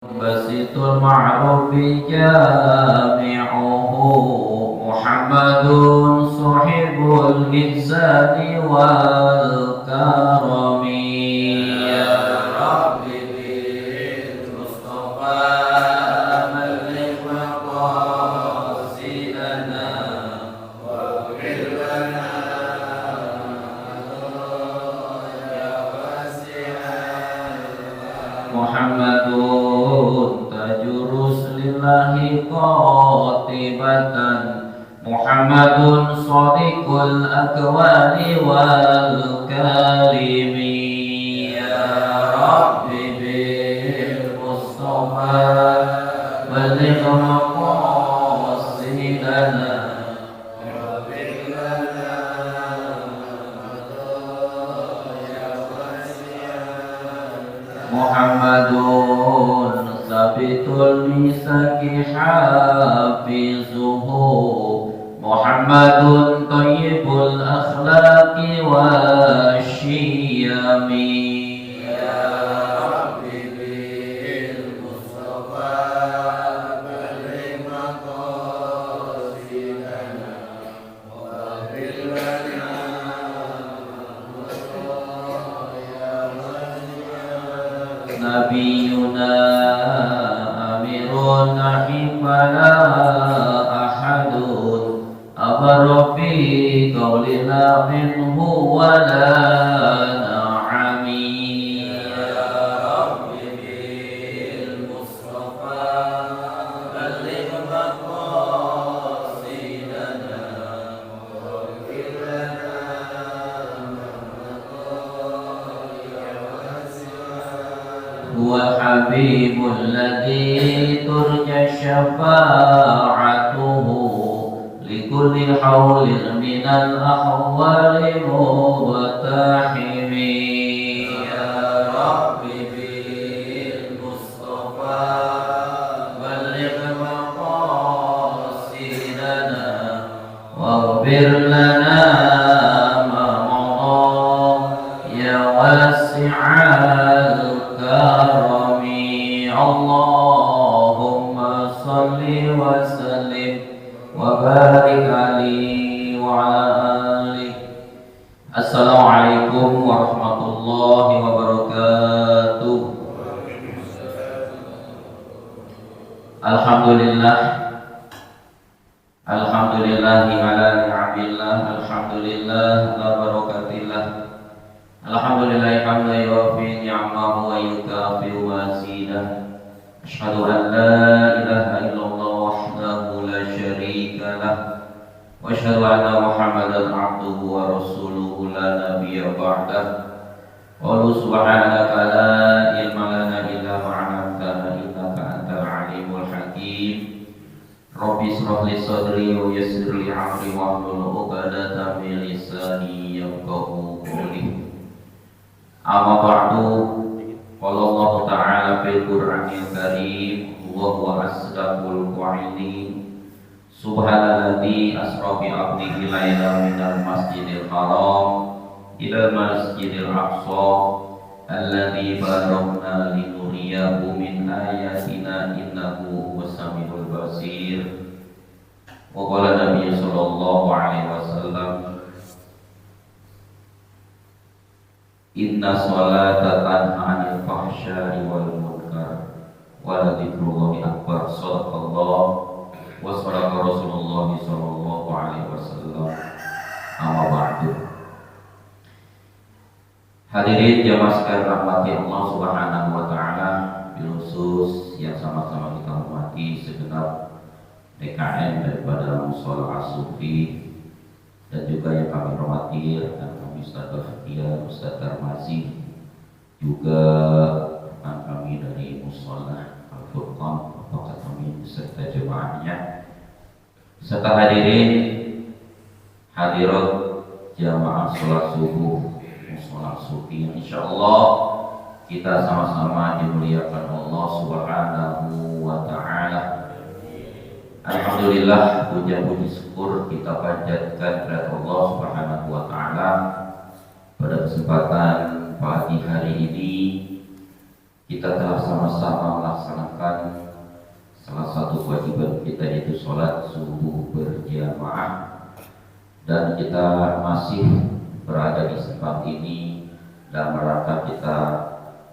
بسيط المعروف جامعه محمد صاحب الإحسان والكرم يا رب بالمصطفى بلغ مقاصدنا واغفر لنا يا واسع محمد lillahi qatibatan Muhammadun shadiqul aqwali wal kalimi ya rabbi bil mustafa baligh maqasidana Muhammadun sabitul misaki hafizuhu Muhammadun thayyibul akhlaqi wasyiyami ya rabbi bil mustafa baligh maqasidana wa bil nabiyuna amirun nahifala ahadun abarofi qawlina minhu wala na'ami ya rabbi bil mustafa baligh maqasidana wa bil huwa habibul ladzi turja syafa'atuhu likulli hawlin minal ahwali mubtahimi ya rabbi bil mustafa baligh maqasidana waghfir lana ma madha ya wasi'al karami Allahumma salli wa sallim wa barik alaihi wa ala alihi. Assalamualaikum warahmatullahi wabarakatuh. Alhamdulillah Alhamdulillahi ala ni'amillah Alhamdulillah ala barakatillah Alhamdulillah hamdan yuwafi ni'amahu wa yukafi'u mazidah. Asyhadu an la ilaha illallah wahdahu la syarika lah wa asyhadu anna Muhammadan abduhu wa rasuluhu la nabiyya ba'dah. Qul subhanaka la ilma lana illa ma 'allamtana innaka antal alimul hakim. Rabbi ishrah li sadri wa yassir li amri wahlul 'uqdatam min lisani yafqahu qawli. Amma ba'du, qala Allah Ta'ala fil Qur'anil Karim wa huwa asdaqul qa'ilin subhanalladzi asra bi 'abdihi lailan minal masjidil haram ilal masjidil aqsa alladzi barakna linuriyahu min ayatina innahu huwas samiul basir. Wa qala Nabi sallallahu alaihi wasallam inna sholata tanha 'anil fahsya'i wal munkar wa la dzikrullahi akbar. Shadaqallah wa shadaqa Rasulullah sallallahu alaihi wasallam. Amma ba'du. Hadirin jamaah sekalian rahmati Allah Subhanahu wa taala, bil khusus yang sama-sama kita hormati segenap DKM daripada Mushola As-Sufi dan juga yang kami hormati rekan Ustaz Bahagia, Ustaz Tarmazi, juga rekan kami dari Mushola Al-Furqan, Bapak kami beserta jemaahnya, serta hadirin hadirat jamaah sholat subuh Mushola Sufi. Insyaallah kita sama-sama dimuliakan Allah Subhanahu wa taala. Alhamdulillah, puja-puji syukur kita panjatkan kepada Allah Subhanahu wa taala. Pada kesempatan pagi hari ini kita telah sama-sama melaksanakan salah satu kewajiban kita, yaitu sholat subuh berjamaah, dan kita masih berada di tempat ini dalam rangka kita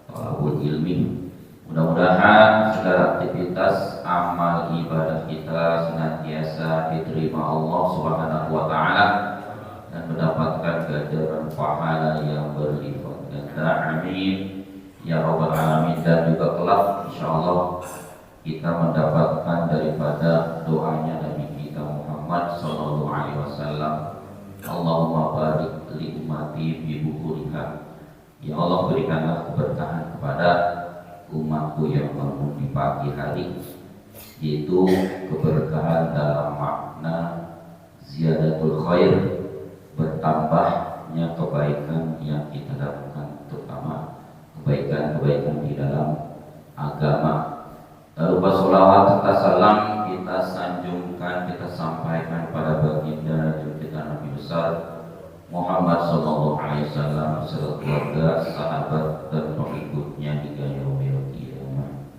thalabul ilmi. Mudah-mudahan segala aktivitas amal ibadah kita senantiasa diterima Allah Subhanahu wa taala dan mendapatkan ganjaran pahala yang berlipat ganda. Amin ya rabbal alamin. Dan juga kelak insyaallah kita mendapatkan daripada doanya Nabi kita Muhammad sallallahu alaihi wasallam, Allahumma barik li ummati bi bukhuriha. Ya Allah, berikanlah keberkahan kepada umatku yang bangun di pagi hari, yaitu keberkahan dalam makna ziyadatul khair, bertambahnya kebaikan yang kita dapatkan, terutama kebaikan-kebaikan di dalam agama. Berupa sholawat serta salam kita sanjungkan, kita sampaikan pada baginda kita Nabi besar Muhammad sallallahu alaihi wasallam serta keluarga, sahabat dan pengikutnya hingga yaumil qiyamah.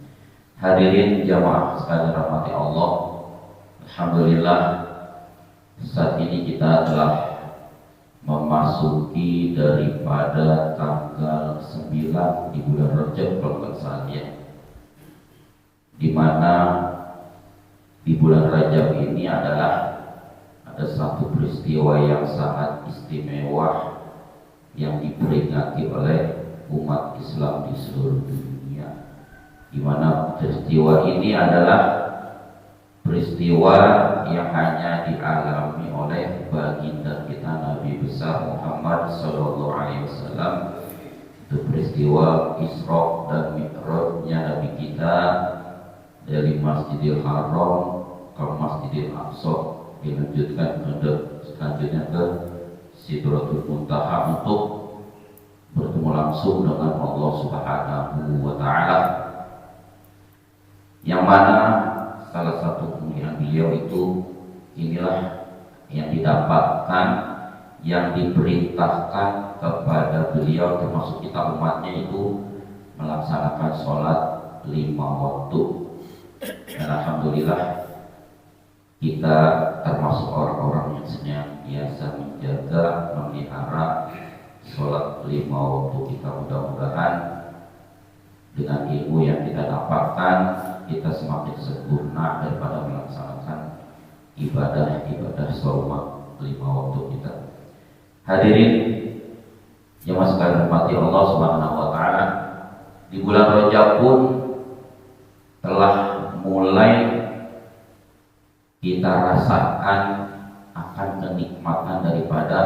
Hadirin jamaah sekalian rahmati Allah, alhamdulillah saat ini kita telah memasuki daripada tanggal 9 di bulan Rajab kalau nggak salah ya, di mana di bulan Rajab ini adalah ada satu peristiwa yang sangat istimewa yang diperingati oleh umat Islam di seluruh dunia, di mana peristiwa ini adalah peristiwa yang hanya dialami oleh baginda kita Nabi besar Muhammad sallallahu alaihi wasallam. Itu peristiwa Isra dan Mi'rajnya Nabi kita dari Masjidil Haram ke Masjidil Aqsa, dilanjutkan selanjutnya ke Sidratul Muntaha untuk bertemu langsung dengan Allah Subhanahu wa taala, yang mana salah satu kemuliaan beliau itu inilah yang didapatkan, yang diperintahkan kepada beliau termasuk kita umatnya, itu melaksanakan sholat 5 waktu. Dan alhamdulillah kita termasuk orang-orang yang senantiasa menjaga, memelihara sholat 5 waktu kita. Mudah-mudahan dengan ilmu yang kita dapatkan, kita semakin sempurna daripada melaksanakan ibadah-ibadah sholat 5 waktu kita. Hadirin jemaah sekalian rahmati Allah Subhanahu wa taala, di bulan Rajab pun telah mulai kita rasakan akan kenikmatan daripada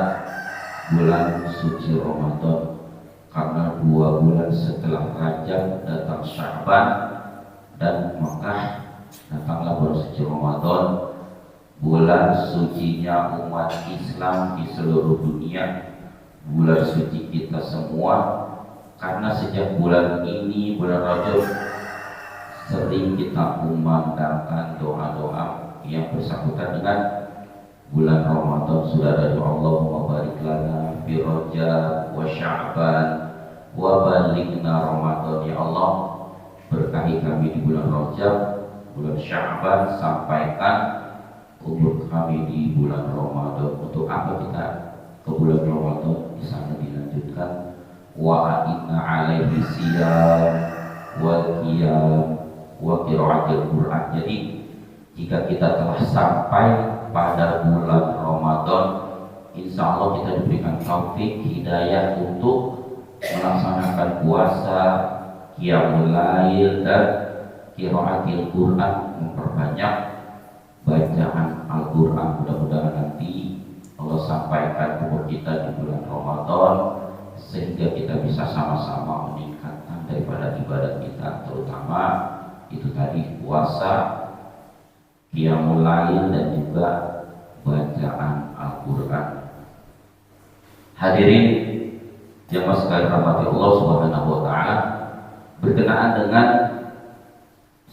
bulan suci Ramadan, karena 2 bulan setelah Rajab datang Sya'ban, dan maka datanglah bulan suci Ramadan, bulan sucinya umat Islam di seluruh dunia, bulan suci kita semua. Karena sejak bulan ini, bulan Rajab, sering kita kumandangkan doa-doa yang bersangkutan dengan bulan Ramadan. Sudah dari Allahumma barik lana fi Rajab wa Sya'ban wa balighna Ramadan. Ya Allah, berkahi kami di bulan Rajab, bulan Sya'ban, sampaikan umur kami di bulan Ramadan. Untuk apa kita ke bulan Ramadan? Di sana dilanjutkan wa inna alaihi siyam wal qiyam wa qiraatil Qur'an. Jadi jika kita telah sampai pada bulan Ramadan, insya Allah kita diberikan taufik hidayah untuk melaksanakan puasa, qiyamul lail, dan qiraatil Qur'an, memperbanyak bacaan Al-Quran. Mudah-mudahan nanti Allah sampaikan kepada kita di bulan Ramadan, sehingga kita bisa sama-sama meningkatkan daripada ibadah kita, terutama itu tadi puasa, qiyamul lail, dan juga bacaan Al-Quran. Hadirin jemaah sekalian rahmati Allah Subhanahu wa taala, berkenaan dengan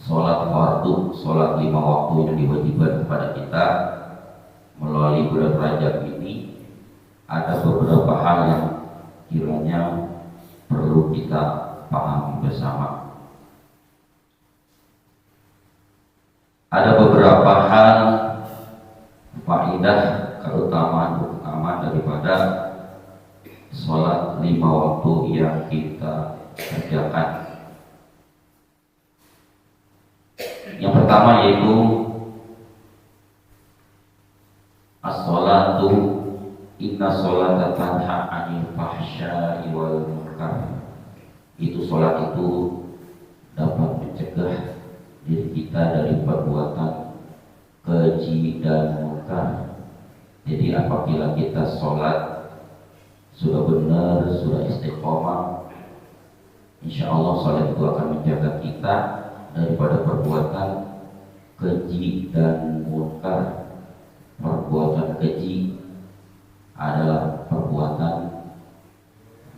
sholat fardu, sholat 5 waktu yang diwajibkan kepada kita melalui bulan Rajab ini, ada beberapa hal yang kiranya perlu kita pahami bersama. Ada beberapa hal faedah keutamaan utama daripada sholat 5 waktu yang kita kerjakan. Yang pertama yaitu as-sholatu inna sholata tanha 'anil fahsya'i wal munkar. Itu sholat itu dapat mencegah diri kita dari perbuatan keji dan munkar. Jadi apabila kita sholat sudah benar, sudah istiqomah, insya Allah sholat itu akan menjaga kita daripada perbuatan keji dan munkar. Perbuatan keji adalah perbuatan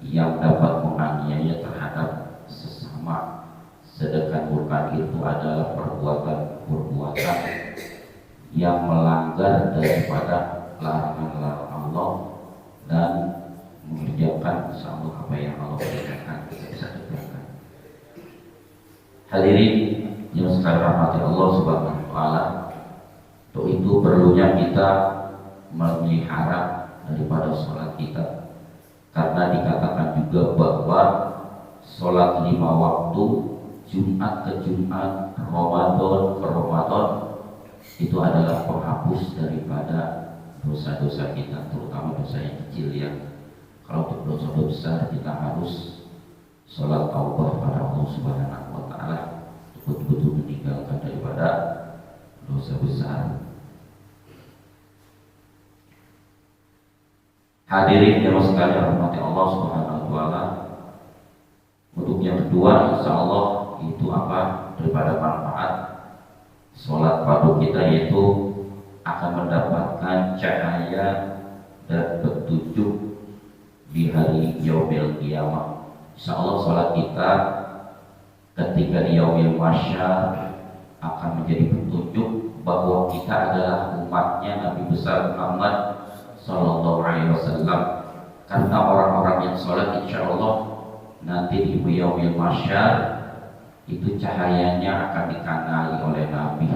yang dapat menganiaya terhadap sesama, sedangkan munkar itu adalah perbuatan yang melanggar daripada larangan-larangan Allah dan mengerjakan insyaallah apa yang Allah perintahkan kita bisa kerjakan. Hadirin yang sekalian rahmati Allah Subhanahu wa taala, untuk itu perlunya kita memelihara daripada sholat kita, karena dikatakan juga bahwa sholat 5 waktu Jumat ke Jumat, Ramadan ke Ramadan itu adalah penghapus daripada dosa-dosa kita, terutama dosa yang kecil ya. Kalau untuk dosa besar kita harus sholat taubat pada Allah Subhanahu wa taala, betul-betul meninggalkan daripada dosa besar. Hadirin yang sekalian rahmati Allah Subhanahu wa taala, untuk yang kedua insyaallah itu apa daripada manfaat sholat fardu kita, yaitu akan mendapatkan cahaya dan petunjuk di hari yaumil qiyamah. Insyaallah sholat kita ketika di yaumil mahsyar akan menjadi petunjuk bahwa kita adalah umatnya Nabi besar Muhammad sallallahu alaihi wasallam. Karena orang-orang yang sholat insyaallah nanti di yaumil mahsyar itu cahayanya akan dikanali oleh Nabi,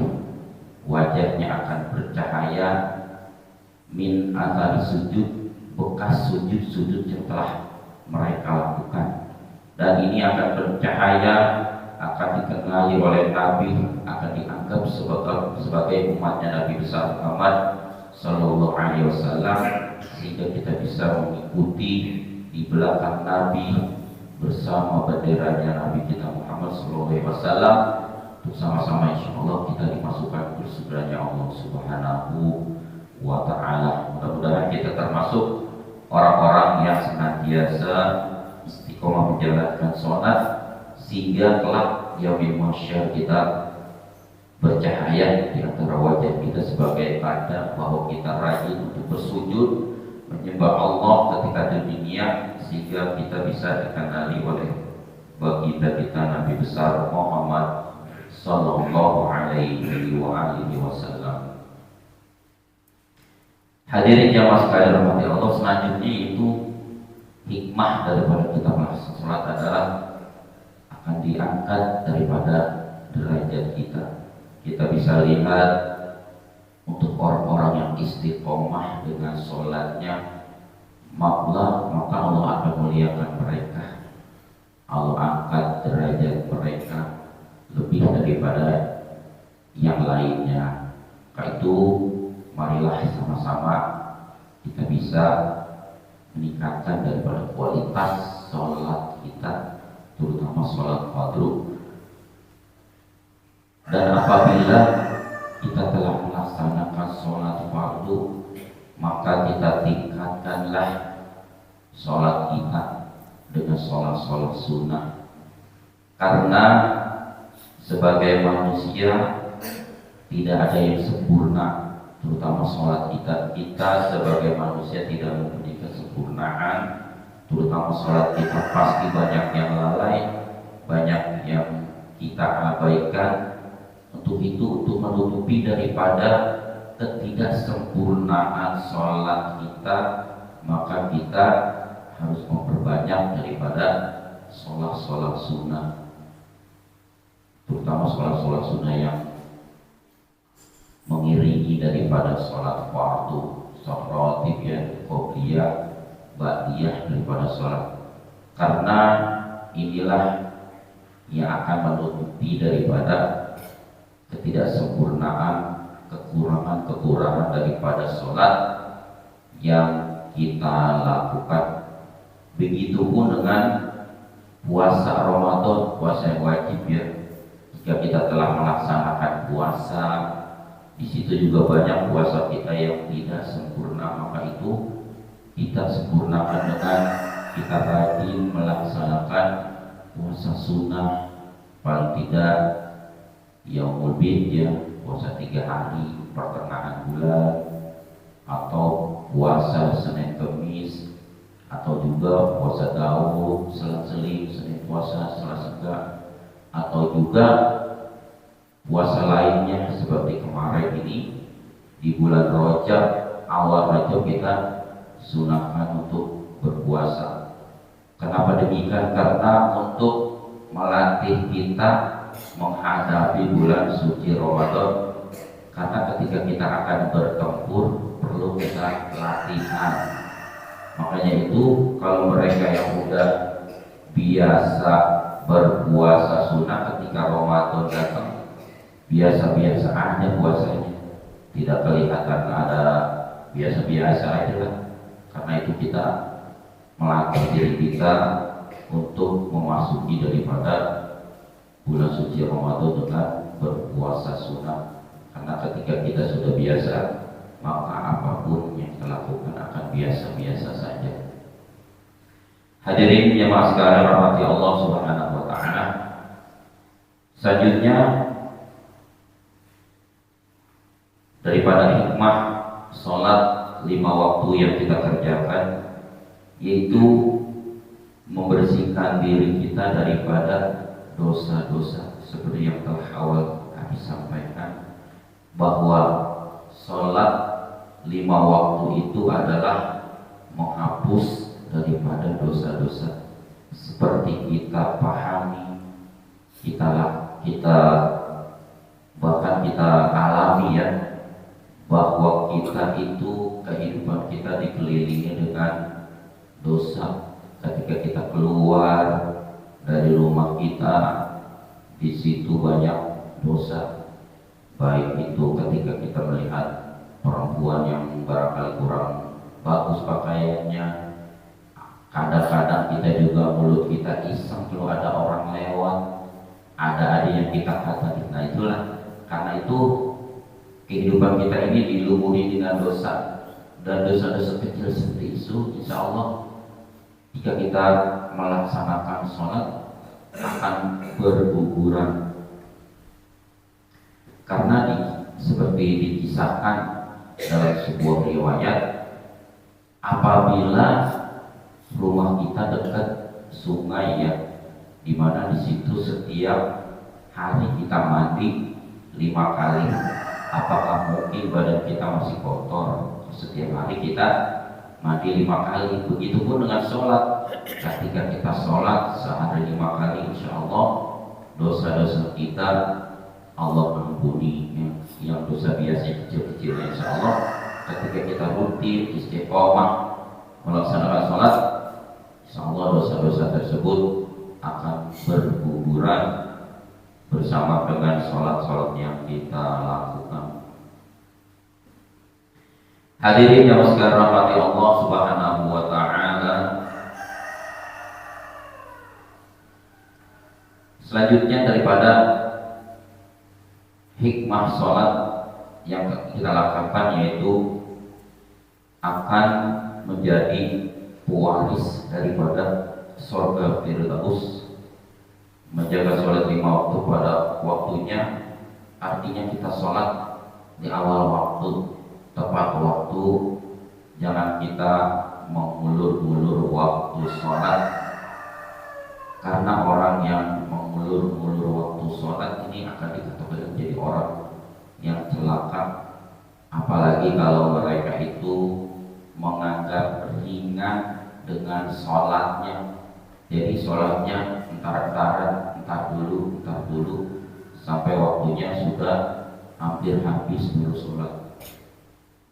wajahnya akan bercahaya min athari sujud, bekas sujud-sujud yang telah mereka lakukan, dan ini akan bercahaya, akan dikenali oleh Nabi, akan dianggap sebagai umatnya Nabi besar Muhammad sallallahu alaihi wasallam, sehingga kita bisa mengikuti di belakang Nabi bersama benderanya Nabi kita Muhammad sallallahu alaihi wasallam, untuk sama-sama insyaallah kita dimasukkan ke surganya Allah Subhanahu wa taala. Mudah-mudahan kita termasuk orang-orang yang senantiasa istiqomah menjalankan sholat, sehingga kelak yaumil mahsyar kita bercahaya di antara wajah kita sebagai tanda bahwa kita rajin untuk bersujud menyembah Allah ketika di dunia, sehingga kita bisa dikenali oleh baginda kita Nabi besar Muhammad sallallahu alaihi wasallam. Hadirin jamaah sekalian rahmati Allah, selanjutnya itu hikmah daripada kita melaksanakan salat adalah akan diangkat daripada derajat kita. Kita bisa lihat untuk orang-orang yang istiqomah dengan sholatnya, maka Allah akan muliakan mereka. Allah angkat derajat mereka lebih daripada yang lainnya. Karena itu marilah sama-sama kita bisa meningkatkan daripada kualitas sholat kita, terutama sholat fardu. Dan apabila kita telah melaksanakan sholat fardu, maka kita tingkatkanlah sholat kita dengan sholat-sholat sunnah. Karena sebagai manusia tidak ada yang sempurna, terutama sholat kita. Kita sebagai manusia tidak mempunyai kesempurnaan, terutama sholat kita pasti banyak yang lalai, banyak yang kita abaikan. Untuk itu, untuk menutupi daripada ketidaksempurnaan sholat kita, maka kita harus memperbanyak daripada sholat-sholat sunnah, terutama sholat-sholat sunnah yang mengiringi daripada sholat fardu, sholat rawatib ya, qobliyah, ba'diyah daripada sholat. Karena inilah yang akan menutupi daripada ketidaksempurnaan, kekurangan-kekurangan daripada sholat yang kita lakukan. Begitupun dengan puasa Ramadan, puasa yang wajib ya. Jika kita telah melaksanakan puasa, di situ juga banyak puasa kita yang tidak sempurna, maka itu kita sempurnakan dengan kita rajin melaksanakan puasa sunnah, paling tidak yaumul bid ya, puasa 3 hari pertengahan bulan, atau puasa Senin Kamis, atau juga puasa Daud, selang-seling, Senin puasa, Selasa enggak, atau juga puasa lainnya seperti kemarin ini di bulan Rajab, awal Rajab kita sunahkan untuk berpuasa. Kenapa demikian? Karena untuk melatih kita menghadapi bulan suci Ramadan. Karena ketika kita akan bertempur perlu kita latihan. Makanya itu kalau mereka yang udah biasa berpuasa sunnah ketika Ramadan datang, biasa-biasa aja puasanya, tidak kelihatan ada biasa-biasa aja kan. Karena itu kita melatih diri kita untuk memasuki daripada bulan suci Ramadan dengan berpuasa sunnah. Karena ketika kita sudah biasa, maka apapun yang kita lakukan akan biasa-biasa saja. Hadirin jemaah sekalian rahmati Allah Subhanahu wa taala. Selanjutnya daripada hikmah sholat 5 waktu yang kita kerjakan, yaitu membersihkan diri kita daripada dosa-dosa. Seperti yang telah awal kami sampaikan, bahwa sholat 5 waktu itu adalah menghapus daripada dosa-dosa. Seperti kita pahami, kita bahkan kita alami ya, bahwa kita itu kehidupan kita dikelilingi dengan dosa. Ketika kita keluar dari rumah kita, di situ banyak dosa. Baik itu ketika kita melihat perempuan yang barangkali kurang bagus pakaiannya, kadang-kadang kita juga mulut kita iseng kalau ada orang lewat, ada yang kita kata. Nah itulah, karena itu kehidupan kita ini dilumuri dengan dosa, dan dosa-dosa kecil seperti itu insya Allah jika kita melaksanakan sholat akan berguguran. Karena seperti dikisahkan dalam sebuah riwayat, apabila rumah kita dekat sungai ya, dimana di situ setiap hari kita mandi 5 kali, apakah mungkin badan kita masih kotor? Setiap hari kita mandi 5 kali. Begitupun dengan sholat. Ketika kita sholat sehari 5 kali, insya Allah dosa-dosa kita Allah mengampuni. Yang dosa biasa kecil-kecilnya insya Allah, ketika kita rutin istiqomah melaksanakan sholat, insya Allah dosa-dosa tersebut akan berguguran bersama dengan sholat-sholat yang kita lakukan. Hadirin yang sekalian rahmati Allah Subhanahu wa taala. Selanjutnya daripada hikmah sholat yang kita lakukan, yaitu akan menjadi pewaris daripada surga Firdaus. Menjaga sholat 5 waktu pada waktunya, artinya kita sholat di awal waktu, tepat waktu. Jangan kita mengulur-ulur waktu sholat, karena orang yang mengulur-ulur waktu sholat ini akan dikatakan menjadi orang yang celaka. Apalagi kalau mereka itu menganggap ringan dengan sholatnya. Jadi sholatnya entar dulu sampai waktunya sudah hampir habis baru sholat.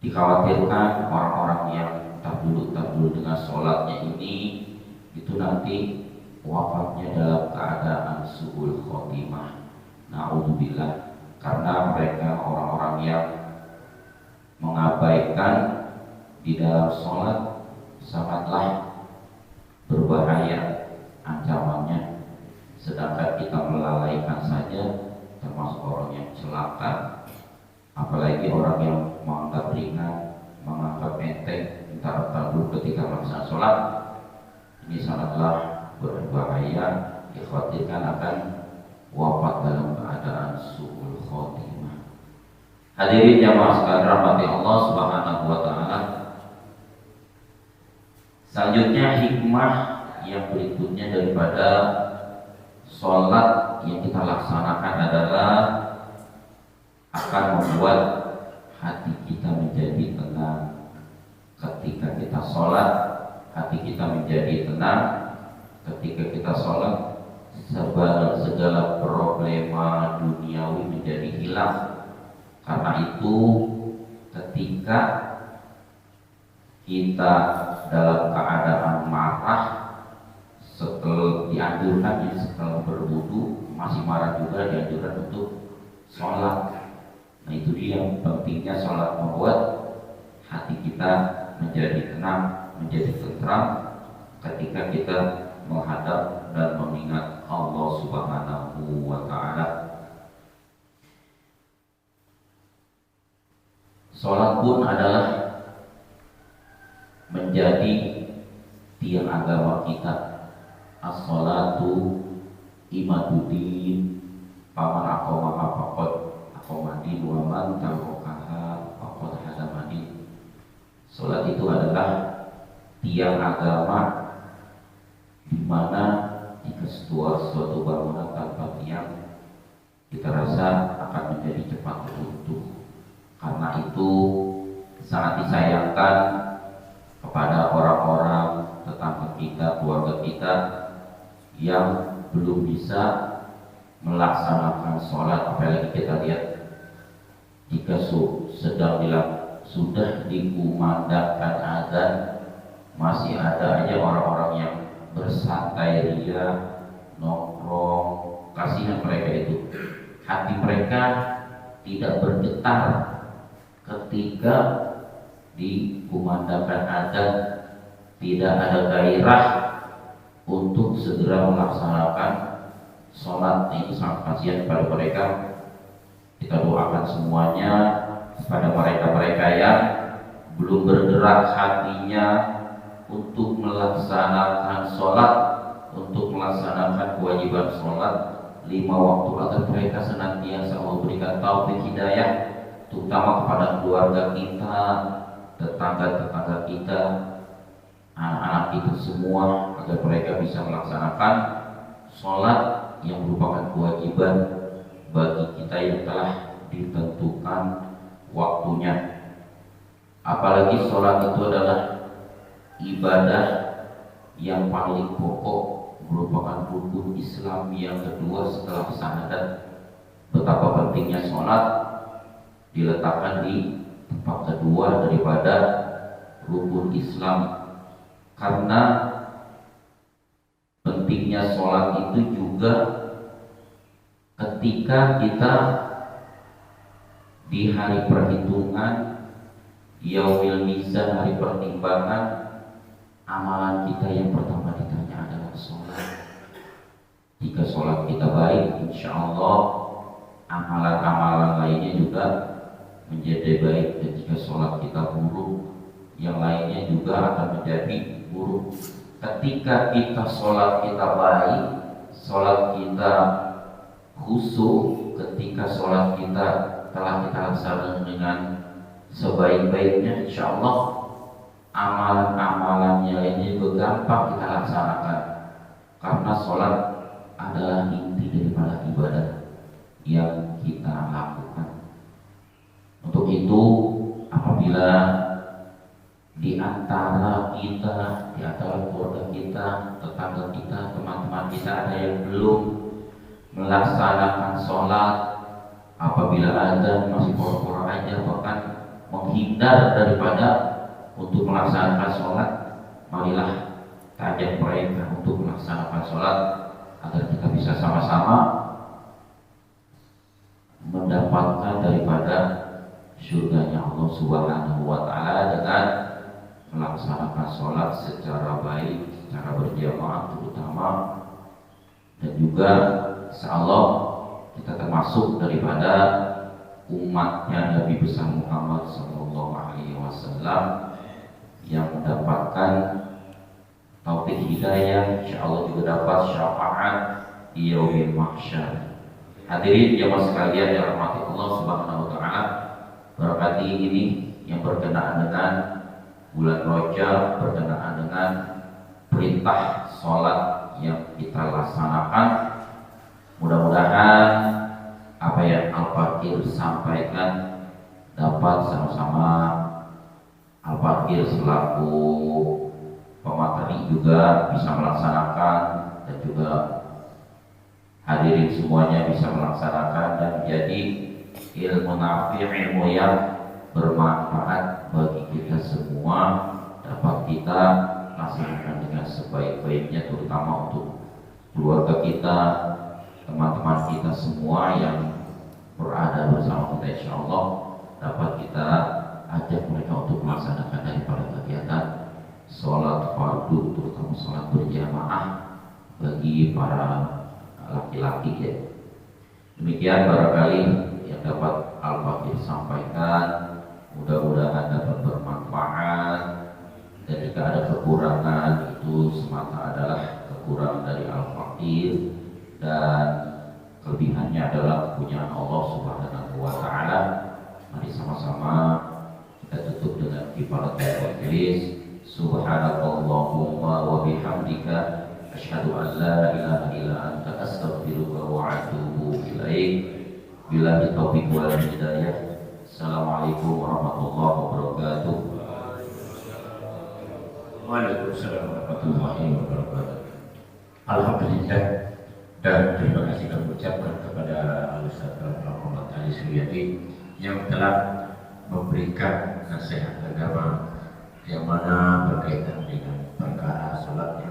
Dikhawatirkan orang-orang yang tar dulu dengan sholatnya ini itu nanti wafatnya dalam keadaan su'ul khotimah. Na'udzubillah. Karena mereka orang-orang yang mengabaikan di dalam sholat sangatlah berbahaya ancamannya. Sedangkan kita melalaikan saja termasuk orang yang celaka, apalagi orang yang menganggap ringan, menganggap enteng, entar dulu ketika melaksanakan sholat. Ini sangatlah berbahaya, dikhawatirkan akan wafat dalam keadaan su'ul khotimah. Hadirin jamaah sekalian rahmati Allah Subhanahu wa taala. Selanjutnya hikmah yang berikutnya daripada sholat yang kita laksanakan adalah akan membuat hati kita menjadi tenang. Ketika kita sholat, hati kita menjadi tenang. Ketika kita sholat, segala problema duniawi menjadi hilang. Karena itu ketika kita dalam keadaan marah, setelah dianjurkan setelah berwudu masih marah juga dianjurkan untuk sholat. Nah itu dia pentingnya sholat, membuat hati kita menjadi tenang, menjadi tentram ketika kita menghadap dan mengingat Allah Subhanahu wa ta'ala. Sholat pun adalah menjadi tiang agama kita. As-sholatu imaduddin paman aqamaha faqad aqamadin wa man tarakaha faqad hadamadin. Sholat itu adalah tiang agama, di mana jika suatu bangunan tanpa tiang kita rasa akan menjadi cepat runtuh. Karena itu sangat disayangkan kepada orang-orang tetangga kita, keluarga kita yang belum bisa melaksanakan sholat. Apalagi kita lihat jika sudah dikumandangkan azan, masih ada aja orang-orang yang bersantai ria, nongkrong. Kasihan mereka itu, hati mereka tidak bergetar ketika dikumandangkan azan, tidak ada gairah untuk segera melaksanakan sholat. Ini sangat kasihan pada mereka. Kita doakan semuanya pada mereka-mereka yang belum bergerak hatinya untuk melaksanakan sholat, untuk melaksanakan kewajiban sholat 5 waktu, agar mereka senantiasa memberikan taufik hidayah, terutama kepada keluarga kita, tetangga-tetangga kita, anak-anak kita semua, agar mereka bisa melaksanakan sholat yang merupakan kewajiban bagi kita yang telah ditentukan waktunya. Apalagi sholat itu adalah ibadah yang paling pokok, merupakan rukun Islam yang kedua setelah syahadat. Betapa pentingnya sholat diletakkan di tempat kedua daripada rukun Islam. Karena pentingnya sholat itu juga ketika kita di hari perhitungan, yaumil mizan, hari pertimbangan, amalan kita yang pertama ditanya adalah sholat. Jika sholat kita baik, insya Allah amalan-amalan lainnya juga menjadi baik. Dan jika sholat kita buruk, yang lainnya juga akan menjadi buruk. Ketika kita sholat kita baik, sholat kita khusyuk, ketika sholat kita telah kita laksanakan dengan sebaik-baiknya, insya Allah amalan-amalan yang lainnya juga gampang kita laksanakan. Karena sholat adalah inti daripada ibadah yang kita lakukan. Untuk itu, apabila di antara kita, di antara keluarga kita, tetangga kita, teman-teman kita ada yang belum melaksanakan sholat, apabila azan masih poro-poro aja, bahkan menghindar daripada untuk melaksanakan sholat. Marilah kita ajak mereka untuk melaksanakan sholat agar kita bisa sama-sama mendapatkan daripada surganya Allah Subhanahu wa Ta'ala dengan melaksanakan sholat secara baik, secara berjamaah terutama, dan juga insyaallah kita termasuk daripada umatnya Nabi besar Muhammad Sallallahu Alaihi Wasallam yang mendapatkan taufik hidayah, insyaallah juga dapat syafaat di yaumil mahsyar. Hadirin jamaah sekalian yang rahmati Allah Subhanahu wa Ta'ala, berkati ini yang berkenaan dengan bulan Rajab, berkenaan dengan perintah sholat yang kita laksanakan. Mudah-mudahan apa yang Al-Fakir sampaikan dapat sama-sama Al-Fakir selaku pemateri juga bisa melaksanakan, dan juga hadirin semuanya bisa melaksanakan dan menjadi ilmu nafi', ilmu yang bermanfaat bagi kita semua, dapat kita laksanakan dengan sebaik-baiknya, terutama untuk keluarga kita, teman-teman kita semua yang berada bersama kita, insyaallah dapat kita ajak mereka untuk melaksanakan daripada kegiatan sholat fardu, terutama sholat berjamaah bagi para laki-laki ya. Demikian barangkali yang dapat Al-Fakir sampaikan, mudah-mudahan dapat bermanfaat, dan jika ada kekurangan itu semata adalah kekurangan dari Al-Fakir, dan kelebihannya adalah kepunyaan Allah Subhanahu wa Ta'ala. Mari sama-sama kita tutup dengan kifaratul majlis. Subhanakallahumma wa bihamdika asyhadu an la ilaha illa anta astaghfiruka wa atubu ilaik. Billahi taufiq wal hidayah. Assalamualaikum warahmatullahi wabarakatuh. Waalaikumsalam warahmatullahi wabarakatuh. Alhamdulillah, dan terima kasih kami ucapkan kepada Al-Ustaz Muhammad Ali Suryati yang telah memberikan nasihat agama yang mana berkaitan dengan perkara salat